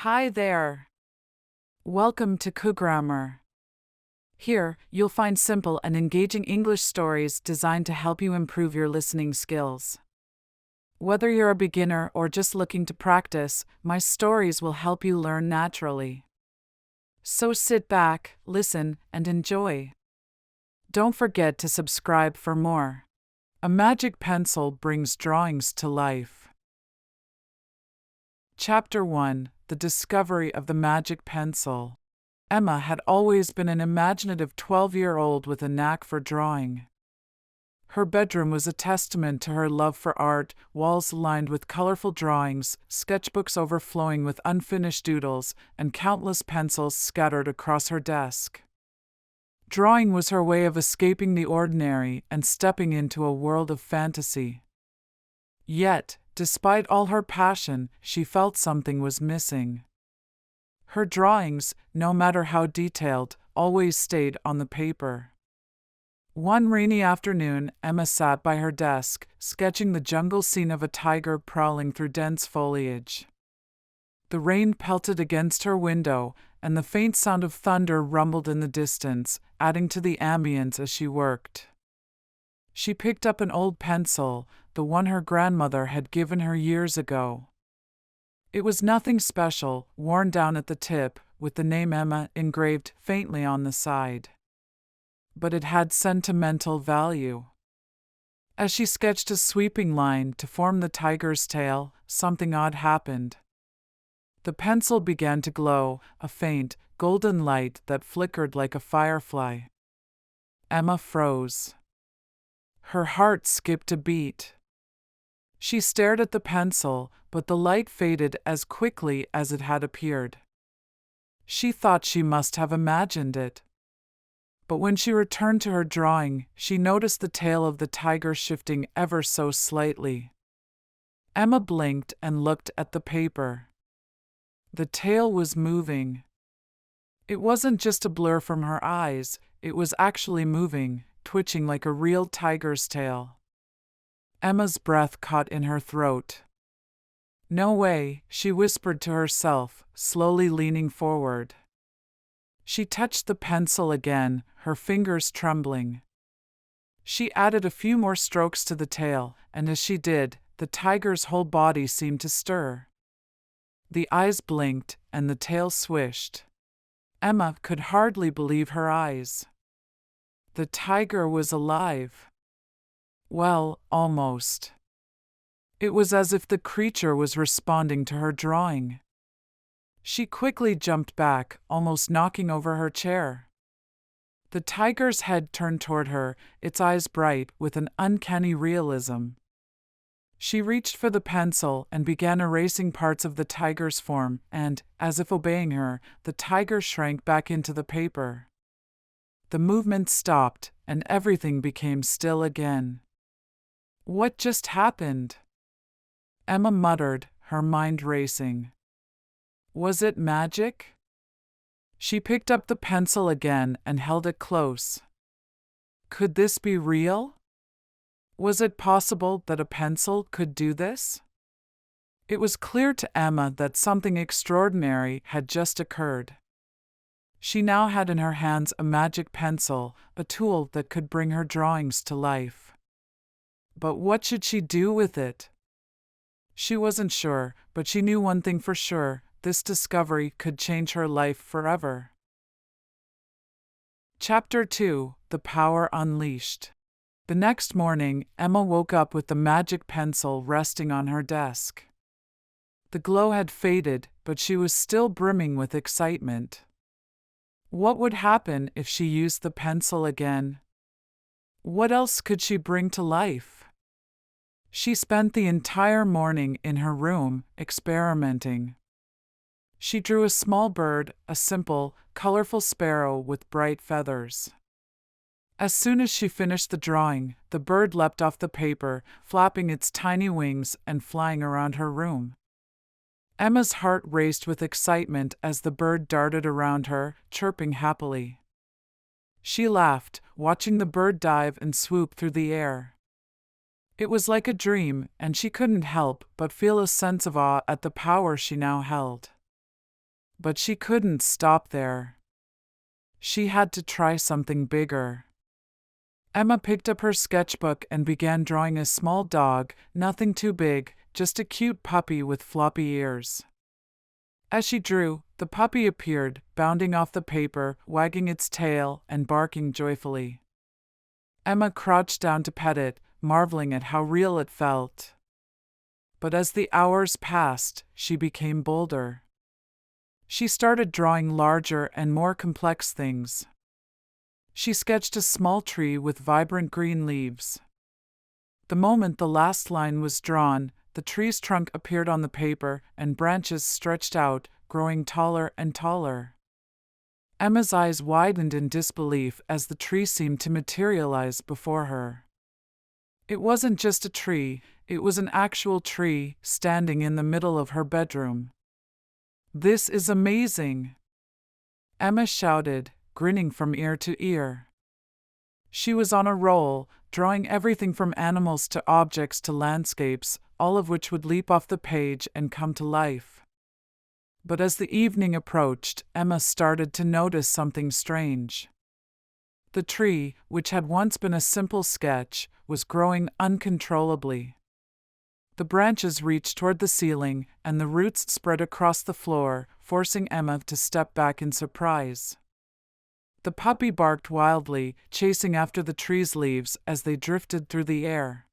Hi there. Welcome to Grammar. Here, you'll find simple and engaging English stories designed to help you improve your listening skills. Whether you're a beginner or just looking to practice, my stories will help you learn naturally. So sit back, listen, and enjoy. Don't forget to subscribe for more. A magic pencil brings drawings to life. Chapter 1: The Discovery of the Magic Pencil. Emma had always been an imaginative 12-year-old with a knack for drawing. Her bedroom was a testament to her love for art, walls lined with colorful drawings, sketchbooks overflowing with unfinished doodles, and countless pencils scattered across her desk. Drawing was her way of escaping the ordinary and stepping into a world of fantasy. Yet, despite all her passion, she felt something was missing. Her drawings, no matter how detailed, always stayed on the paper. One rainy afternoon, Emma sat by her desk, sketching the jungle scene of a tiger prowling through dense foliage. The rain pelted against her window, and the faint sound of thunder rumbled in the distance, adding to the ambience as she worked. She picked up an old pencil, the one her grandmother had given her years ago. It was nothing special, worn down at the tip, with the name Emma engraved faintly on the side. But it had sentimental value. As she sketched a sweeping line to form the tiger's tail, something odd happened. The pencil began to glow, a faint, golden light that flickered like a firefly. Emma froze. Her heart skipped a beat. She stared at the pencil, but the light faded as quickly as it had appeared. She thought she must have imagined it. But when she returned to her drawing, she noticed the tail of the tiger shifting ever so slightly. Emma blinked and looked at the paper. The tail was moving. It wasn't just a blur from her eyes, it was actually moving, twitching like a real tiger's tail. Emma's breath caught in her throat. "No way," she whispered to herself, slowly leaning forward. She touched the pencil again, her fingers trembling. She added a few more strokes to the tail, and as she did, the tiger's whole body seemed to stir. The eyes blinked, and the tail swished. Emma could hardly believe her eyes. The tiger was alive. Well, almost. It was as if the creature was responding to her drawing. She quickly jumped back, almost knocking over her chair. The tiger's head turned toward her, its eyes bright with an uncanny realism. She reached for the pencil and began erasing parts of the tiger's form, and, as if obeying her, the tiger shrank back into the paper. The movement stopped, and everything became still again. What just happened? Emma muttered, her mind racing. Was it magic? She picked up the pencil again and held it close. Could this be real? Was it possible that a pencil could do this? It was clear to Emma that something extraordinary had just occurred. She now had in her hands a magic pencil, a tool that could bring her drawings to life. But what should she do with it? She wasn't sure, but she knew one thing for sure: this discovery could change her life forever. Chapter 2: The Power Unleashed. The next morning, Emma woke up with the magic pencil resting on her desk. The glow had faded, but she was still brimming with excitement. What would happen if she used the pencil again? What else could she bring to life? She spent the entire morning in her room, experimenting. She drew a small bird, a simple, colorful sparrow with bright feathers. As soon as she finished the drawing, the bird leapt off the paper, flapping its tiny wings and flying around her room. Emma's heart raced with excitement as the bird darted around her, chirping happily. She laughed, watching the bird dive and swoop through the air. It was like a dream, and she couldn't help but feel a sense of awe at the power she now held. But she couldn't stop there. She had to try something bigger. Emma picked up her sketchbook and began drawing a small dog, nothing too big, just a cute puppy with floppy ears. As she drew, the puppy appeared, bounding off the paper, wagging its tail and barking joyfully. Emma crouched down to pet it, marveling at how real it felt. But as the hours passed, she became bolder. She started drawing larger and more complex things. She sketched a small tree with vibrant green leaves. The moment the last line was drawn, the tree's trunk appeared on the paper and branches stretched out, growing taller and taller. Emma's eyes widened in disbelief as the tree seemed to materialize before her. It wasn't just a tree, it was an actual tree standing in the middle of her bedroom. "This is amazing!" Emma shouted, grinning from ear to ear. She was on a roll, drawing everything from animals to objects to landscapes, all of which would leap off the page and come to life. But as the evening approached, Emma started to notice something strange. The tree, which had once been a simple sketch, was growing uncontrollably. The branches reached toward the ceiling, and the roots spread across the floor, forcing Emma to step back in surprise. The puppy barked wildly, chasing after the tree's leaves as they drifted through the air.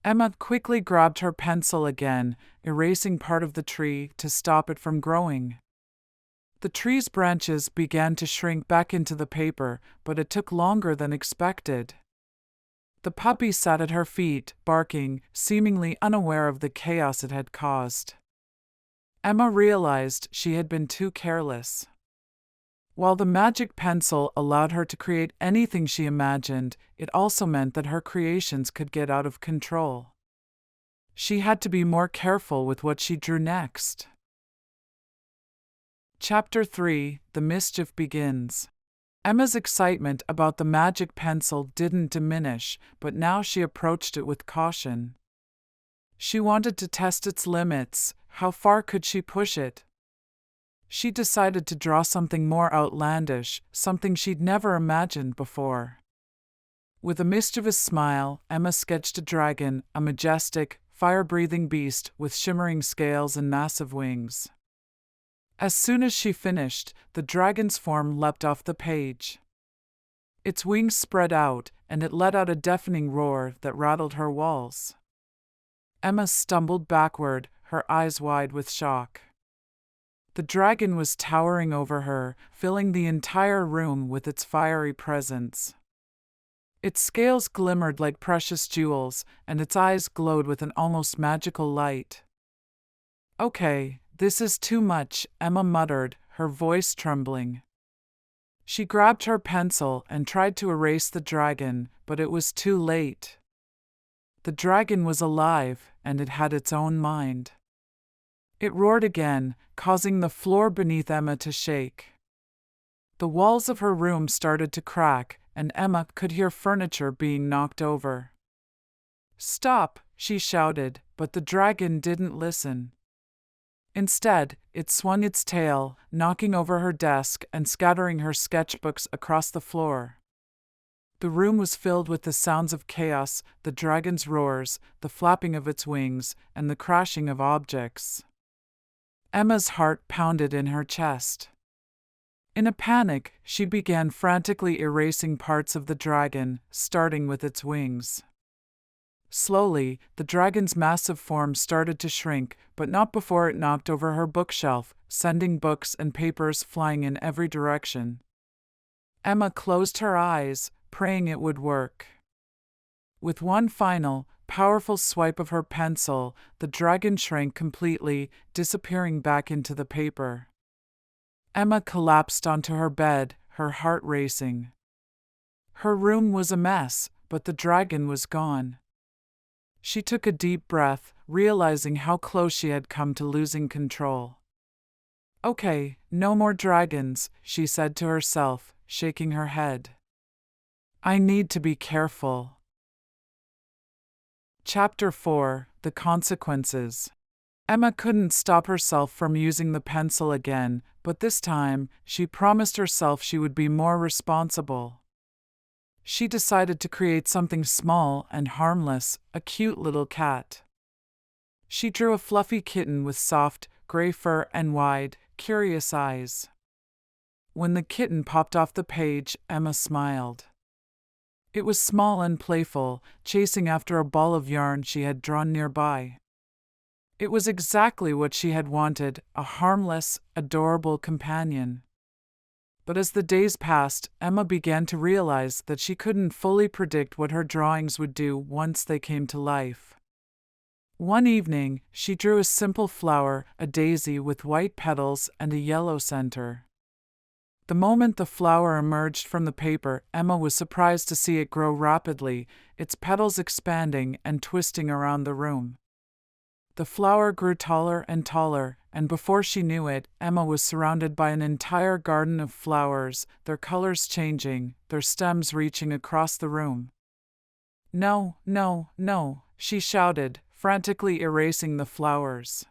Emma quickly grabbed her pencil again, erasing part of the tree to stop it from growing. The tree's branches began to shrink back into the paper, but it took longer than expected. The puppy sat at her feet, barking, seemingly unaware of the chaos it had caused. Emma realized she had been too careless. While the magic pencil allowed her to create anything she imagined, it also meant that her creations could get out of control. She had to be more careful with what she drew next. Chapter 3: The Mischief Begins. Emma's excitement about the magic pencil didn't diminish, but now she approached it with caution. She wanted to test its limits. How far could she push it? She decided to draw something more outlandish, something she'd never imagined before. With a mischievous smile, Emma sketched a dragon, a majestic, fire-breathing beast with shimmering scales and massive wings. As soon as she finished, the dragon's form leapt off the page. Its wings spread out, and it let out a deafening roar that rattled her walls. Emma stumbled backward, her eyes wide with shock. The dragon was towering over her, filling the entire room with its fiery presence. Its scales glimmered like precious jewels, and its eyes glowed with an almost magical light. "Okay, this is too much," Emma muttered, her voice trembling. She grabbed her pencil and tried to erase the dragon, but it was too late. The dragon was alive, and it had its own mind. It roared again, causing the floor beneath Emma to shake. The walls of her room started to crack, and Emma could hear furniture being knocked over. "Stop!" she shouted, but the dragon didn't listen. Instead, it swung its tail, knocking over her desk and scattering her sketchbooks across the floor. The room was filled with the sounds of chaos, the dragon's roars, the flapping of its wings, and the crashing of objects. Emma's heart pounded in her chest. In a panic, she began frantically erasing parts of the dragon, starting with its wings. Slowly, the dragon's massive form started to shrink, but not before it knocked over her bookshelf, sending books and papers flying in every direction. Emma closed her eyes, praying it would work. With one final, powerful swipe of her pencil, the dragon shrank completely, disappearing back into the paper. Emma collapsed onto her bed, her heart racing. Her room was a mess, but the dragon was gone. She took a deep breath, realizing how close she had come to losing control. "Okay, no more dragons," she said to herself, shaking her head. "I need to be careful." Chapter 4: The Consequences. Emma couldn't stop herself from using the pencil again, but this time, she promised herself she would be more responsible. She decided to create something small and harmless, a cute little cat. She drew a fluffy kitten with soft, gray fur and wide, curious eyes. When the kitten popped off the page, Emma smiled. It was small and playful, chasing after a ball of yarn she had drawn nearby. It was exactly what she had wanted, a harmless, adorable companion. But as the days passed, Emma began to realize that she couldn't fully predict what her drawings would do once they came to life. One evening, she drew a simple flower, a daisy with white petals and a yellow center. The moment the flower emerged from the paper, Emma was surprised to see it grow rapidly, its petals expanding and twisting around the room. The flower grew taller and taller, and before she knew it, Emma was surrounded by an entire garden of flowers, their colors changing, their stems reaching across the room. "No, no, no," she shouted, frantically erasing the flowers.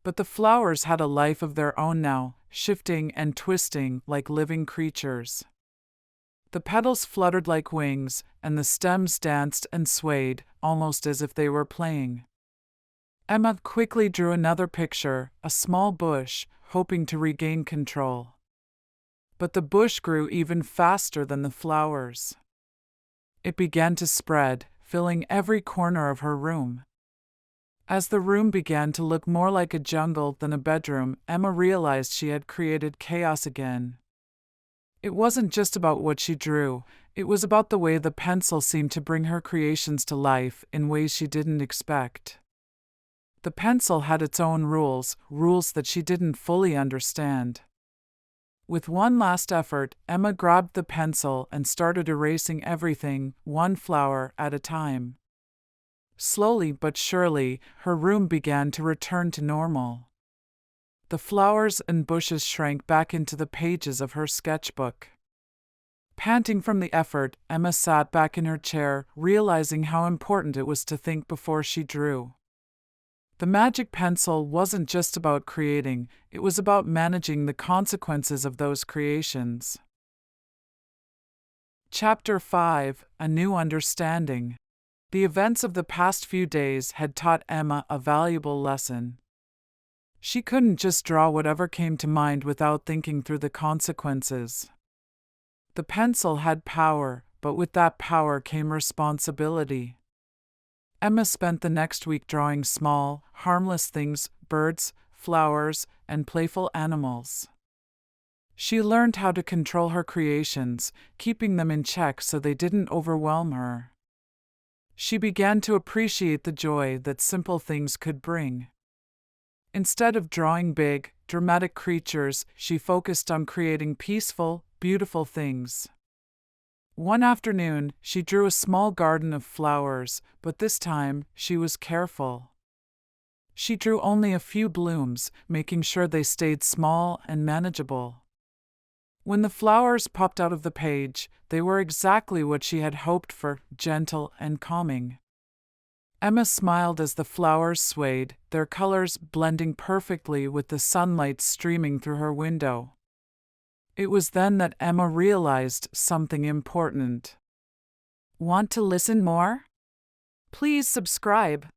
But the flowers had a life of their own now, shifting and twisting like living creatures. The petals fluttered like wings, and the stems danced and swayed, almost as if they were playing. Emma quickly drew another picture, a small bush, hoping to regain control. But the bush grew even faster than the flowers. It began to spread, filling every corner of her room. As the room began to look more like a jungle than a bedroom, Emma realized she had created chaos again. It wasn't just about what she drew, it was about the way the pencil seemed to bring her creations to life in ways she didn't expect. The pencil had its own rules that she didn't fully understand. With one last effort, Emma grabbed the pencil and started erasing everything, one flower at a time. Slowly but surely, her room began to return to normal. The flowers and bushes shrank back into the pages of her sketchbook. Panting from the effort, Emma sat back in her chair, realizing how important it was to think before she drew. The magic pencil wasn't just about creating, it was about managing the consequences of those creations. Chapter 5: A New Understanding. The events of the past few days had taught Emma a valuable lesson. She couldn't just draw whatever came to mind without thinking through the consequences. The pencil had power, but with that power came responsibility. Emma spent the next week drawing small, harmless things, birds, flowers, and playful animals. She learned how to control her creations, keeping them in check so they didn't overwhelm her. She began to appreciate the joy that simple things could bring. Instead of drawing big, dramatic creatures, she focused on creating peaceful, beautiful things. One afternoon, she drew a small garden of flowers, but this time, she was careful. She drew only a few blooms, making sure they stayed small and manageable. When the flowers popped out of the page, they were exactly what she had hoped for, gentle and calming. Emma smiled as the flowers swayed, their colors blending perfectly with the sunlight streaming through her window. It was then that Emma realized something important. Want to listen more? Please subscribe.